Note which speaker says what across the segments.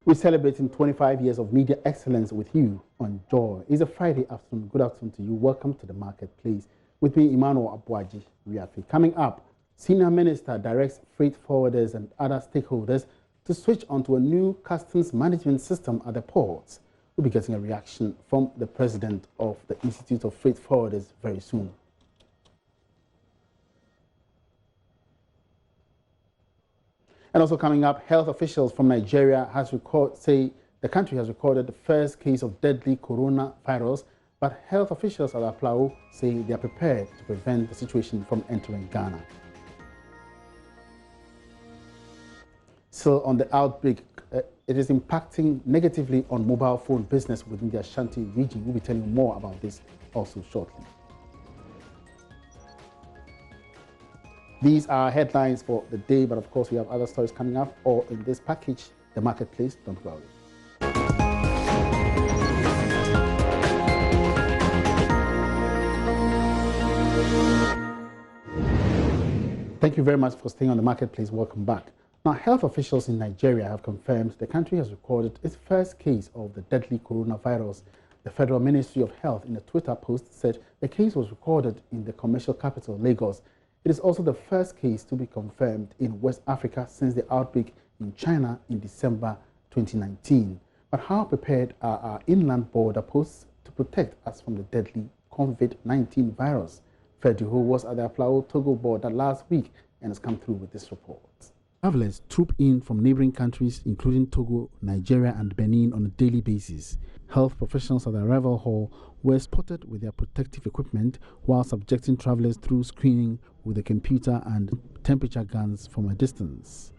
Speaker 1: We're celebrating 25 years of media excellence with you on Joy. It's a Friday afternoon. Good afternoon to you. Welcome to the marketplace. With me, Emmanuel Abuaji Riafi. Coming up, Senior Minister directs freight forwarders and other stakeholders to switch onto a new customs management system at the ports. We'll be getting a reaction from the president of the Institute of Freight Forwarders very soon. And also coming up, health officials from Nigeria say the country has recorded the first case of deadly coronavirus, but health officials at Aplau say they are prepared to prevent the situation from entering Ghana. Still on the outbreak, it is impacting negatively on mobile phone business within the Ashanti region. We'll be telling you more about this also shortly. These are headlines for the day, but of course we have other stories coming up, or in this package, the marketplace. Don't worry. Thank you very much for staying on the marketplace. Welcome back. Now, health officials in Nigeria have confirmed the country has recorded its first case of the deadly coronavirus. The Federal Ministry of Health, in a Twitter post, said the case was recorded in the commercial capital, Lagos. It is also the first case to be confirmed in West Africa since the outbreak in China in December 2019. But how prepared are our inland border posts to protect us from the deadly COVID-19 virus? Freddy, who was at the Aplau Togo border last week and has come through with this report. Travelers troop in from neighboring countries, including Togo, Nigeria, and Benin, on a daily basis. Health professionals at the arrival hall were spotted with their protective equipment while subjecting travelers through screening with a computer and temperature guns from a distance.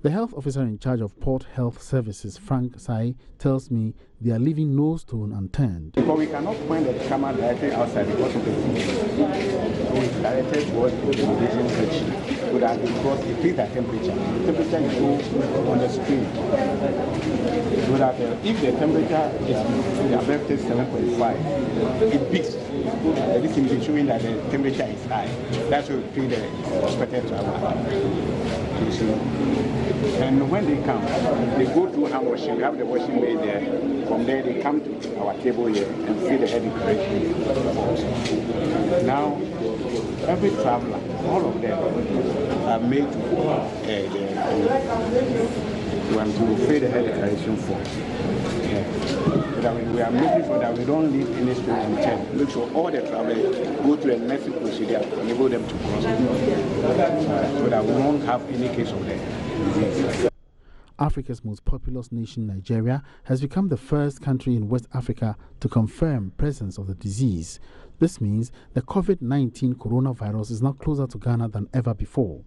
Speaker 1: The health officer in charge of Port Health Services, Frank Sai, tells me they are leaving no stone unturned.
Speaker 2: Because we cannot point the camera directly outside because of the heat. So it's directed towards the radiation section. So that because it takes the temperature. The temperature is on the screen. So that if the temperature is above 37.5, it peaks. This is showing that the temperature is high. That's what we treat the expected traveler. And when they come, they go through hand washing. We have the washing bay there. From there, they come to our table here and see the head correctly. Now, every traveler, all of them, are made to pay the head declaration form. So that we are making sure that we don't leave any stone unturned. Make sure all the travelers go through a nursing procedure to enable them to cross so that we won't have any case of the disease.
Speaker 1: Africa's most populous nation, Nigeria, has become the first country in West Africa to confirm presence of the disease. This means the COVID-19 coronavirus is now closer to Ghana than ever before.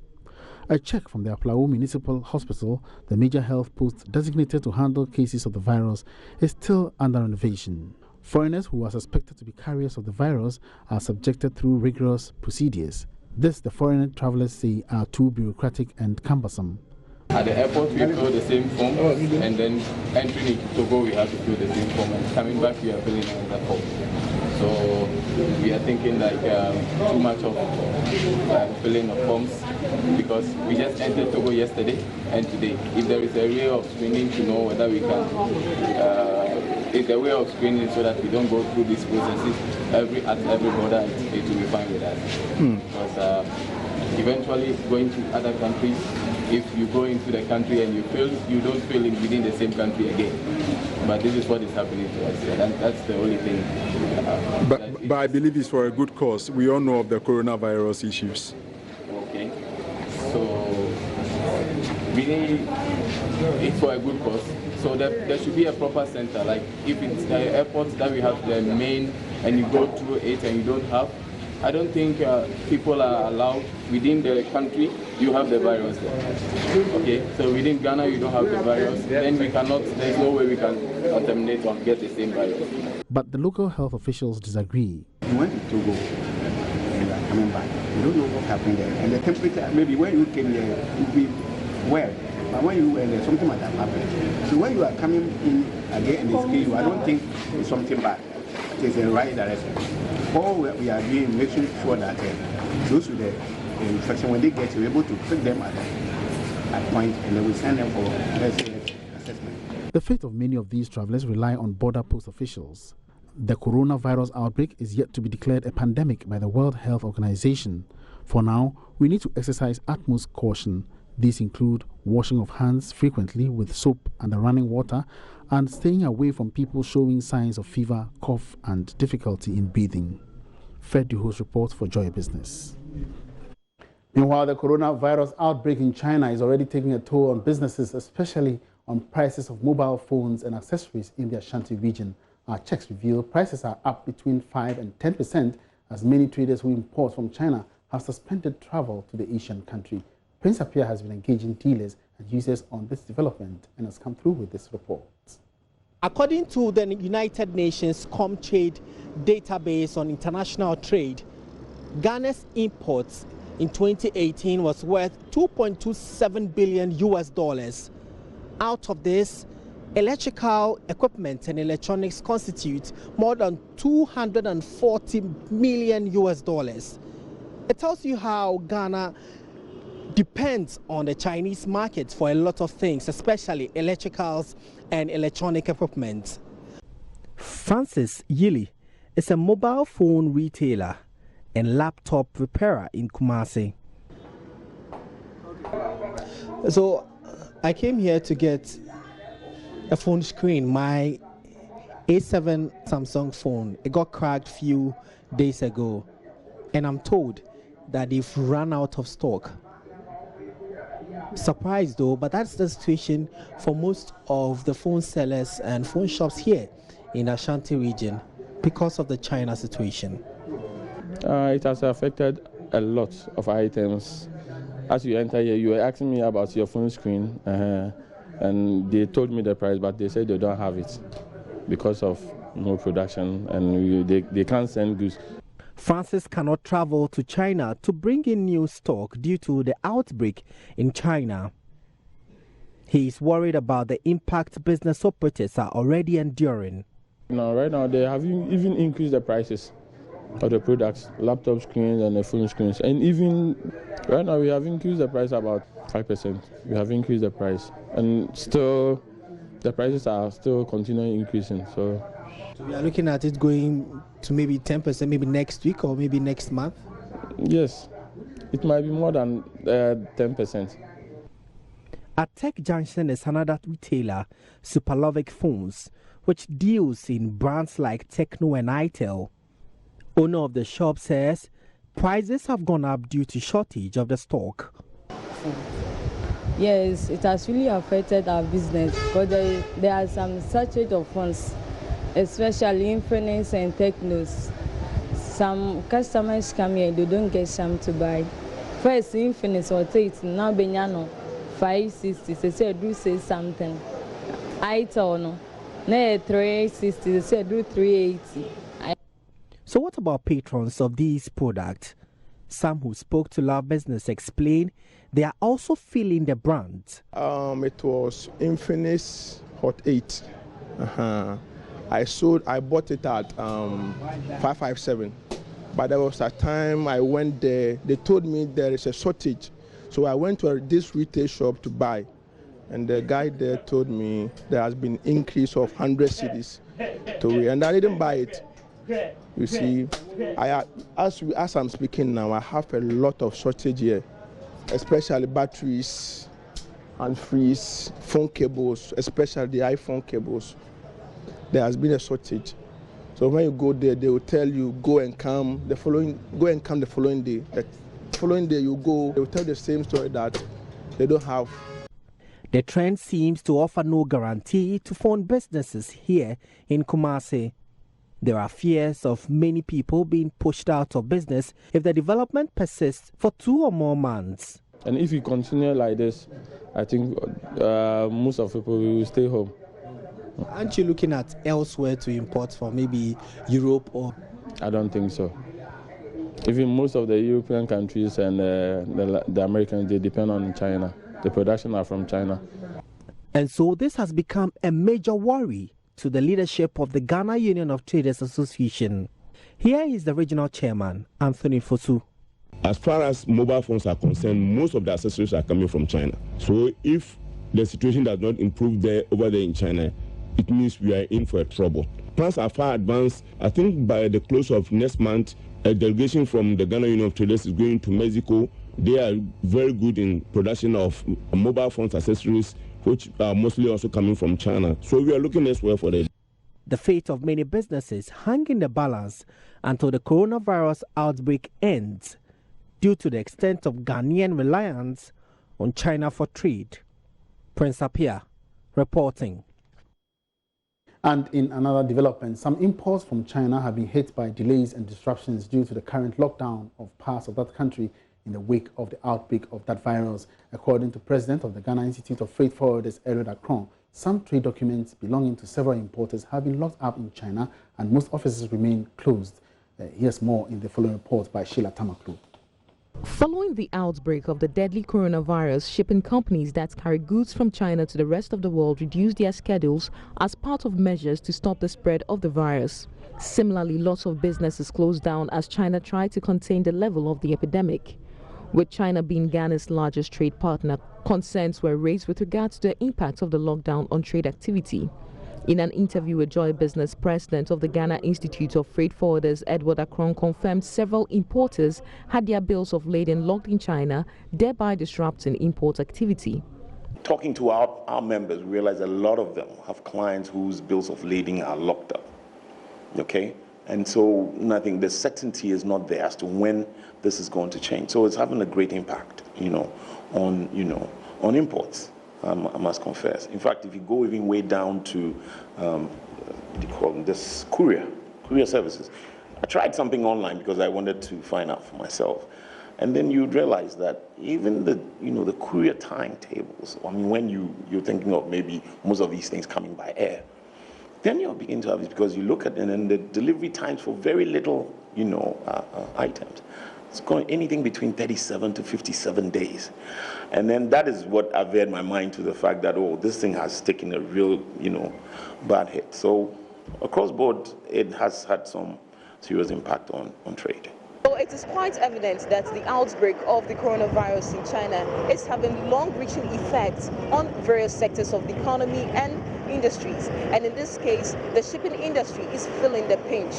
Speaker 1: A check from the Aplau Municipal Hospital, the major health post designated to handle cases of the virus, is still under renovation. Foreigners who are suspected to be carriers of the virus are subjected through rigorous procedures. This, the foreign travelers say, are too bureaucratic and cumbersome.
Speaker 3: At the airport, we fill the same form, and then entering into Togo, we have to fill the same form, and coming back, we are filling another form. So we are thinking like too much of filling of forms, because we just entered Togo yesterday and today. If there is a way of screening to know whether we can, it's a way of screening so that we don't go through these processes at every border, it will be fine with us. Because eventually going to other countries, if you go into the country and you feel, you don't feel it within the same country again. But this is what is happening to us, and that's the only thing.
Speaker 4: But I believe it's for a good cause. We all know of the coronavirus issues.
Speaker 3: Okay. So, really, it's for a good cause. So there should be a proper center. Like if it's the airport that we have the main, and you go through it and you don't have, I don't think people are allowed within the country. You have the virus there. Okay, so within Ghana you don't have the virus. Then we cannot. There's no way we can contaminate or get the same virus.
Speaker 1: But the local health officials disagree.
Speaker 2: You went to Togo, and you are coming back. You don't know what happened there, and the temperature. Maybe when you came here, you'll be well. But when you were there, something like that happened. So when you are coming in again and it's killing, I don't think it's something bad. It is the right direction. All we are doing, making sure that those with the infection, when they get here, we're able to pick them at point, and then we send them for, let's say, assessment.
Speaker 1: The fate of many of these travelers rely on border post officials. The coronavirus outbreak is yet to be declared a pandemic by the World Health Organization. For now, we need to exercise utmost caution. These include washing of hands frequently with soap and running water, and staying away from people showing signs of fever, cough, and difficulty in breathing. Fred Duho's report for Joy Business. Meanwhile, the coronavirus outbreak in China is already taking a toll on businesses, especially on prices of mobile phones and accessories in the Ashanti region. Our checks reveal prices are up between 5 and 10% as many traders who import from China have suspended travel to the Asian country. Prince Appiah has been engaging dealers and users on this development and has come through with this report.
Speaker 5: According to the United Nations ComTrade database on international trade, Ghana's imports in 2018 was worth $2.27 billion. Out of this, electrical equipment and electronics constitute more than $240 million. It tells you how Ghana depends on the Chinese market for a lot of things, especially electricals and electronic equipment. Francis Yili is a mobile phone retailer and laptop repairer in Kumasi. So I came here to get a phone screen, my A7 Samsung phone. It got cracked a few days ago, and I'm told that they've run out of stock. Surprised though, but that's the situation for most of the phone sellers and phone shops here in the Ashanti region because of the China situation.
Speaker 6: It has affected a lot of items. As you enter here, you were asking me about your phone screen, and they told me the price, but they said they don't have it because of no production, and they can't send goods.
Speaker 5: Francis cannot travel to China to bring in new stock due to the outbreak in China. He is worried about the impact business operators are already enduring.
Speaker 6: Right now, they have even increased the prices of the products, laptop screens and the phone screens. And even right now, we have increased the price about 5%. We have increased the price. And still, the prices are still continuing increasing. So
Speaker 5: we are looking at it going to maybe 10%, maybe next week or maybe next month?
Speaker 6: Yes, it might be more than 10%.
Speaker 5: At Tech Junction is another retailer, Superlovic Phones, which deals in brands like Techno and Itel. Owner of the shop says prices have gone up due to shortage of the stock.
Speaker 7: Yes, it has really affected our business because there are some shortage of phones, especially Infinix and Technos. Some customers come here, they don't get some to buy. First, Infinix or Tate, now Benyano, 560, they say do say something. Itel, no, 360, they say do 380.
Speaker 5: So what about patrons of these products? Some who spoke to Love Business explained they are also feeling the brand.
Speaker 8: It was Infinix Hot 8. I bought it at 557. But there was a time I went there, they told me there is a shortage. So I went to this retail shop to buy. And the guy there told me there has been increase of 100 cedis to it. And I didn't buy it. You see, as I'm speaking now, I have a lot of shortage here, especially batteries, and freeze, phone cables, especially the iPhone cables. There has been a shortage. So when you go there, they will tell you go and come the following day. The following day you go, they will tell the same story that they don't have.
Speaker 5: The trend seems to offer no guarantee to phone businesses here in Kumasi. There are fears of many people being pushed out of business if the development persists for 2 or more months.
Speaker 6: And if we continue like this, I think most of people will stay home.
Speaker 5: Aren't you looking at elsewhere to import from maybe Europe or?
Speaker 6: I don't think so. Even most of the European countries and the Americans, they depend on China. The production are from China.
Speaker 5: And so this has become a major worry to the leadership of the Ghana Union of Traders Association. Here is the regional chairman, Anthony Fosu.
Speaker 9: As far as mobile phones are concerned, most of the accessories are coming from China. So if the situation does not improve over there in China, it means we are in for trouble. Plans are far advanced. I think by the close of next month, a delegation from the Ghana Union of Traders is going to Mexico. They are very good in production of mobile phones accessories, which are mostly also coming from China. So we are looking elsewhere for that.
Speaker 5: The fate of many businesses hang in the balance until the coronavirus outbreak ends due to the extent of Ghanaian reliance on China for trade. Prince Apia reporting.
Speaker 1: And in another development, some imports from China have been hit by delays and disruptions due to the current lockdown of parts of that country in the wake of the outbreak of that virus. According to President of the Ghana Institute of Freight Forwarders, Edward Akron, some trade documents belonging to several importers have been locked up in China and most offices remain closed. Here's more in the following report by Sheila Tamaklu.
Speaker 10: Following the outbreak of the deadly coronavirus, shipping companies that carry goods from China to the rest of the world reduced their schedules as part of measures to stop the spread of the virus. Similarly, lots of businesses closed down as China tried to contain the level of the epidemic. With China being Ghana's largest trade partner, concerns were raised with regards to the impact of the lockdown on trade activity. In an interview with Joy Business, President of the Ghana Institute of Freight Forwarders, Edward Akron, confirmed several importers had their bills of lading locked in China, thereby disrupting import activity.
Speaker 11: Talking to our members, we realize a lot of them have clients whose bills of lading are locked up. Okay? And so I think the certainty is not there as to when this is going to change. So it's having a great impact, on imports. I must confess. In fact, if you go even way down to, this courier services. I tried something online because I wanted to find out for myself. And then you'd realize that even the courier timetables, when you're thinking of maybe most of these things coming by air, then you'll begin to have this because you look at it and the delivery times for very little, items. It's going anything between 37 to 57 days. And then that is what averred my mind to the fact that, this thing has taken a real, bad hit. So across board, it has had some serious impact on trade.
Speaker 10: So it is quite evident that the outbreak of the coronavirus in China is having long-reaching effects on various sectors of the economy and industries. And in this case, the shipping industry is feeling the pinch.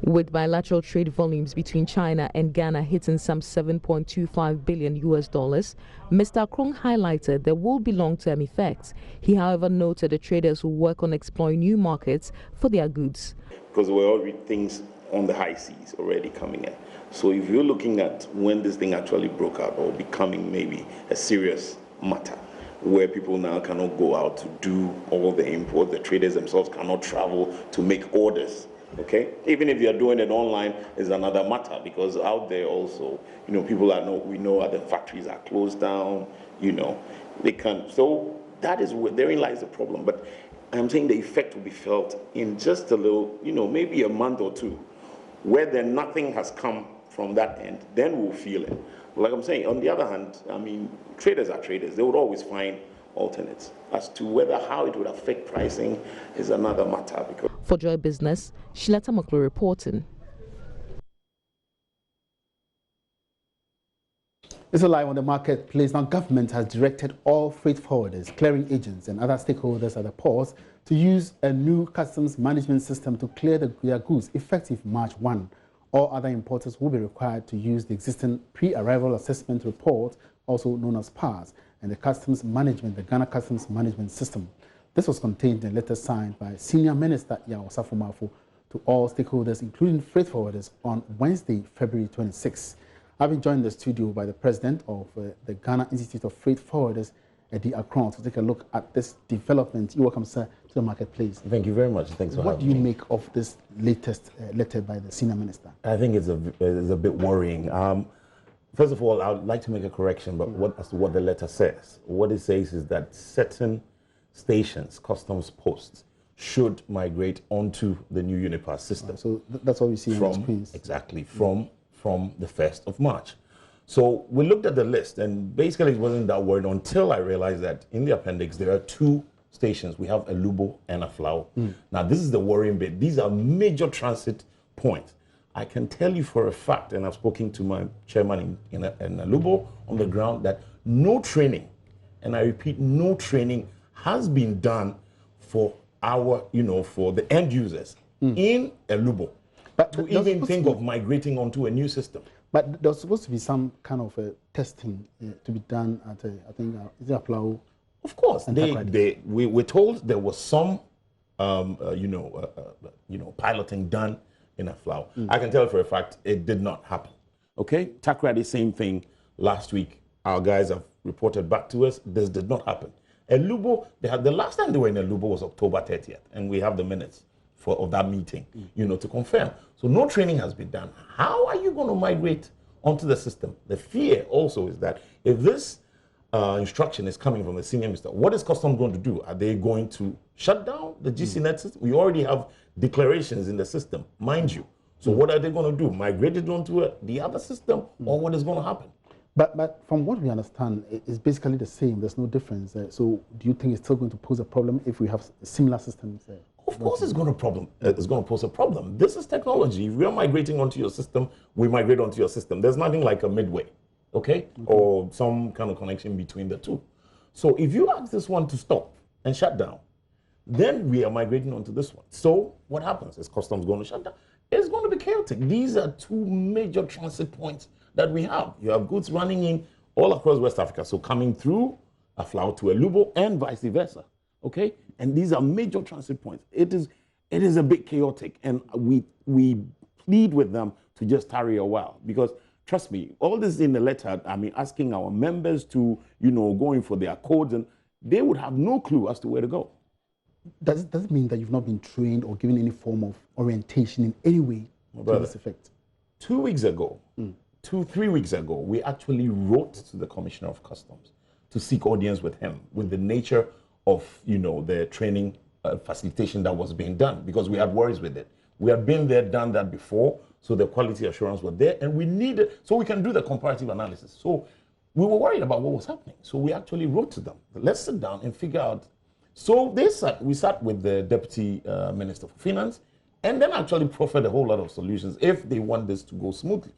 Speaker 10: With bilateral trade volumes between China and Ghana hitting some $7.25 billion, Mr. Akron highlighted there will be long-term effects. He, however, noted the traders will work on exploring new markets for their goods.
Speaker 11: Because there were already things on the high seas already coming in. So if you're looking at when this thing actually broke out or becoming maybe a serious matter, where people now cannot go out to do all the import, the traders themselves cannot travel to make orders. Okay, even if you're doing it online is another matter because out there also, people we know the factories are closed down, they can't. So that is where therein lies the problem. But I'm saying the effect will be felt in just a little, maybe a month or two, where then nothing has come from that end, then we'll feel it. But like I'm saying, on the other hand, traders are traders. They would always find alternates. As to how it would affect pricing is another matter. Because
Speaker 10: for Joy Business, Sheila Tamaklu reporting.
Speaker 1: It's live on the marketplace. Now, government has directed all freight forwarders, clearing agents, and other stakeholders at the ports to use a new customs management system to clear their goods effective March 1. All other importers will be required to use the existing pre-arrival assessment report, also known as PASS, and the Ghana Customs Management System. This was contained in a letter signed by Senior Minister Yao Safo to all stakeholders, including freight forwarders, on Wednesday, February 26. I've been joined in the studio by the President of the Ghana Institute of Freight Forwarders, Eddie Akron, to take a look at this development. You're welcome, sir, to the marketplace.
Speaker 12: Thank you very much. Thanks for having me.
Speaker 1: What do you make of this latest letter by the Senior Minister?
Speaker 12: I think it's a bit worrying. First of all, I would like to make a correction, but as to what the letter says. What it says is that certain stations, customs posts, should migrate onto the new Unipass system.
Speaker 1: So that's what we see on the screens.
Speaker 12: Exactly, from the 1st of March. So we looked at the list, and basically it wasn't that worried until I realized that in the appendix there are 2 stations. We have a Lubo and a Flow. Now this is the worrying bit. These are major transit points. I can tell you for a fact, and I've spoken to my chairman in Lubo on the ground, that no training And I repeat, no training has been done for our, for the end users in Elubo to even think of migrating onto a new system.
Speaker 1: But there's supposed to be some kind of testing to be done at, I think, is it Aplau?
Speaker 12: Of course, we're told there was some, piloting done in Aflau. I can tell you for a fact it did not happen. Okay, Takrady, same thing last week. Our guys have reported back to us. This did not happen. Elubo, the last time they were in Elubo was October 30th, and we have the minutes of that meeting, to confirm. So no training has been done. How are you going to migrate onto the system? The fear also is that if this instruction is coming from the senior minister, what is Customs going to do? Are they going to shut down the GCNet system? We already have declarations in the system, mind you. So what are they going to do? Migrate it onto the other system, or what is going to happen?
Speaker 1: But from what we understand, it's basically the same. There's no difference. So do you think it's still going to pose a problem if we have similar systems?
Speaker 12: Of course it's going to pose a problem. This is technology. If we are migrating onto your system, we migrate onto your system. There's nothing like a midway, okay? Or some kind of connection between the two. So if you ask this one to stop and shut down, then we are migrating onto this one. So what happens? Is Customs going to shut down? It's going to be chaotic. These are two major transit points that we have. You have goods running in all across West Africa, so coming through Aflau to Elubo and vice versa, okay? And these are major transit points. It is a bit chaotic, and we plead with them to just tarry a while, because trust me, all this in the letter, I mean, asking our members to, going for their codes, and they would have no clue as to where to go.
Speaker 1: Does it mean that you've not been trained or given any form of orientation in any way to this effect?
Speaker 12: 2 weeks ago, 3 weeks ago, we actually wrote to the Commissioner of Customs to seek audience with him, with the nature of, the training facilitation that was being done, because we had worries with it. We had been there, done that before, so the quality assurance was there, and we needed, so we can do the comparative analysis. So we were worried about what was happening. So we actually wrote to them, let's sit down and figure out. So we sat with the Deputy Minister for Finance, and then actually proffered a whole lot of solutions if they want this to go smoothly.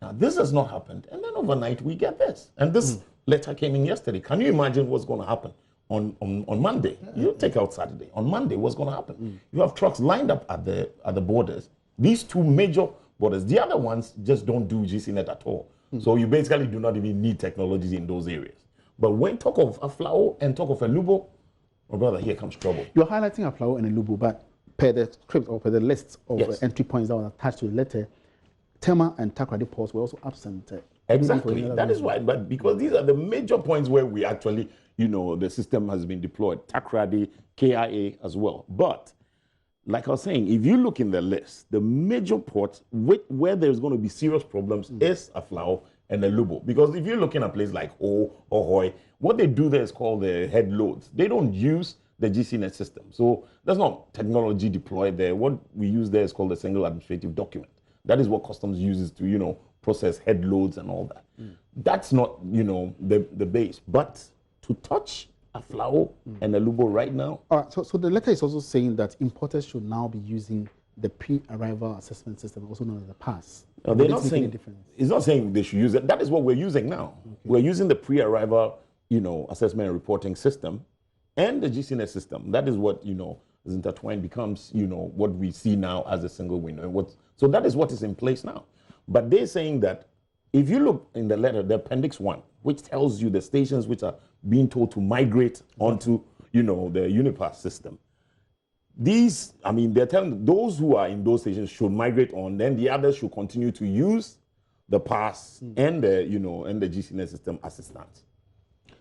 Speaker 12: Now, this has not happened, and then overnight we get this. And this letter came in yesterday. Can you imagine what's going to happen on Monday? You take out Saturday. On Monday, what's going to happen? You have trucks lined up at the borders. These two major borders. The other ones just don't do GCNet at all. So you basically do not even need technology in those areas. But when talk of Aflau and talk of Elubo, my brother, here comes trouble.
Speaker 1: You're highlighting Aflau and Elubo, but per the script or per the list of entry points that was attached to the letter, Tema and Takrady ports were also absent.
Speaker 12: Exactly. That is why. But because these are the major points where we actually, the system has been deployed. Takrady, KIA as well. But like I was saying, if you look in the list, the major ports where there's going to be serious problems is Aflau and Elubo. Because if you're looking at a place like O or Hoi, what they do there is called the head loads. They don't use the GCNet system. So there's not technology deployed there. What we use there is called a single administrative document. That is what Customs uses to, process head loads and all that. That's not, the base. But to touch Aflau and Elubo right now.
Speaker 1: All right, so the letter is also saying that importers should now be using the pre-arrival assessment system, also known as the PASS.
Speaker 12: They're not saying, it's not saying they should use it. That is what we're using now. Okay. We're using the pre-arrival, assessment and reporting system and the GCNet system. That is what, is intertwined, becomes, what we see now as a single window. So that is what is in place now. But they're saying that if you look in the letter, the Appendix 1, which tells you the stations which are being told to migrate onto, the Unipass system. These, they're telling those who are in those stations should migrate on, then the others should continue to use the PASS and the, and the GCNet system assistance.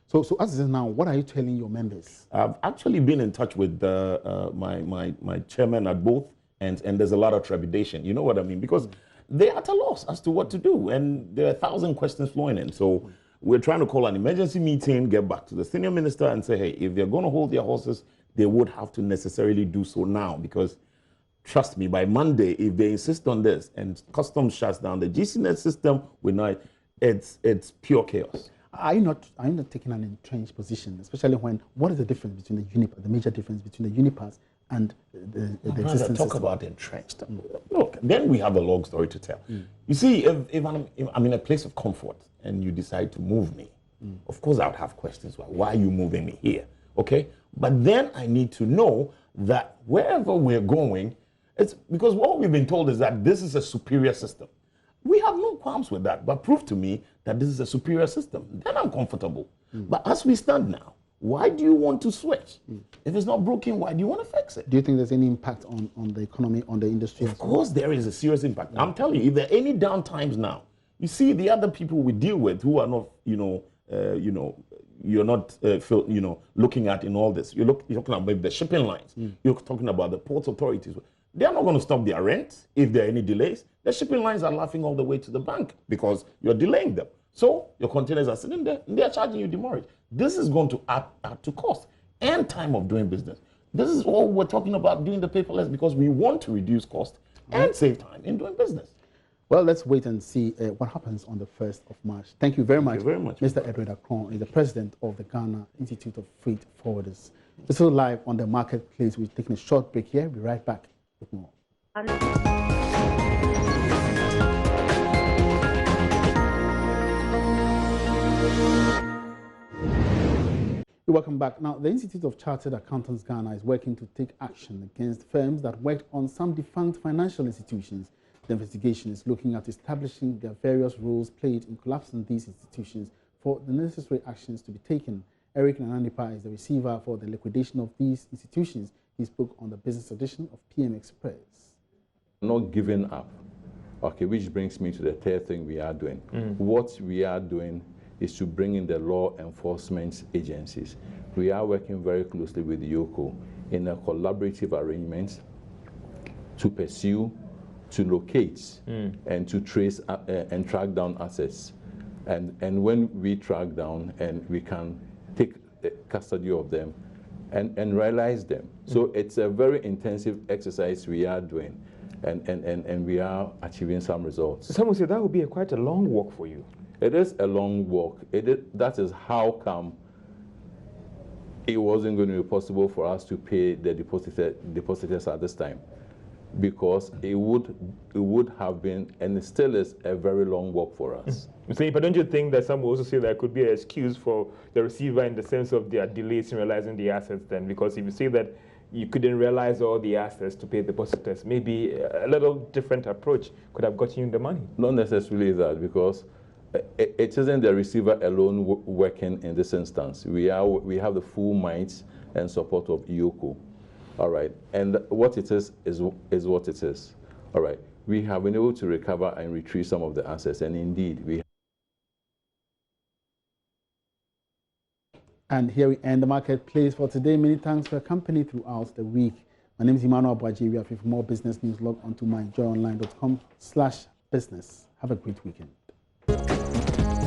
Speaker 1: So as it is now, what are you telling your members?
Speaker 12: I've actually been in touch with my chairman at both, and there's a lot of trepidation. You know what I mean? Because they're at a loss as to what to do, and there are 1,000 questions flowing in. So we're trying to call an emergency meeting, get back to the senior minister and say, hey, if they're going to hold their horses, they would have to necessarily do so now, because trust me, by Monday, if they insist on this and Customs shuts down the GCNet system, it's pure chaos.
Speaker 1: Are you not taking an entrenched position, especially when, what is the difference between the major difference between the Unipass and the existing
Speaker 12: talk
Speaker 1: system?
Speaker 12: about entrenched. Look, then we have a long story to tell. You see, if I'm in a place of comfort and you decide to move me, Of course, I would have questions. Why are you moving me here? Okay? But then I need to know that wherever we're going, it's because what we've been told is that this is a superior system. We have no qualms with that, but prove to me that this is a superior system. Then I'm comfortable. But as we stand now, why do you want to switch? If it's not broken, why do you want to fix it?
Speaker 1: Do you think there's any impact on the economy, on the industry?
Speaker 12: Of course, there is a serious impact. I'm telling you, if there are any down times now, you see the other people we deal with who are not, you're not, looking at in all this. You're talking about the shipping lines. You're talking about the ports authorities. They're not going to stop their rent if there are any delays. The shipping lines are laughing all the way to the bank because you're delaying them. So your containers are sitting there and they're charging you demurrage. This is going to add to cost and time of doing business. This is all we're talking about, doing the paperless, because we want to reduce cost and save time in doing business.
Speaker 1: Well, let's wait and see what happens on the 1st of March. Thank you very much.
Speaker 12: Thank you very much.
Speaker 1: Mr. Edward Akron is the president of the Ghana Institute of Freight Forwarders. This is live on the marketplace. We're taking a short break here. We'll be right back with more. Welcome back. Now, the Institute of Chartered Accountants Ghana is working to take action against firms that worked on some defunct financial institutions. The investigation is looking at establishing the various roles played in collapsing these institutions for the necessary actions to be taken. Eric Nananipa is the receiver for the liquidation of these institutions. He spoke on the business edition of PM Express.
Speaker 13: Not giving up. Okay, which brings me to the third thing we are doing. What we are doing is to bring in the law enforcement agencies. We are working very closely with YOCO in a collaborative arrangement to pursue, to locate, and to trace and track down assets. And when we track down, and we can take custody of them and realize them. So it's a very intensive exercise we are doing, and we are achieving some results.
Speaker 14: Some would say that would be quite a long walk for you.
Speaker 13: It is a long walk. That is how come it wasn't going to be possible for us to pay the depositors at this time, because it would have been, and it still is, a very long walk for us.
Speaker 14: But don't you think that some will also say there could be an excuse for the receiver in the sense of their delays in realizing the assets then? Because if you say that you couldn't realize all the assets to pay depositors, maybe a little different approach could have gotten you the money.
Speaker 13: Not necessarily that, because it isn't the receiver alone working in this instance. We have the full might and support of YOCO. All right, and what it is what it is. All right, we have been able to recover and retrieve some of the assets, and indeed we.
Speaker 1: And here we end the marketplace for today. Many thanks for your company throughout the week. My name is Emmanuel Boaji. For more business news, log on to myjoyonline.com/business. Have a great weekend.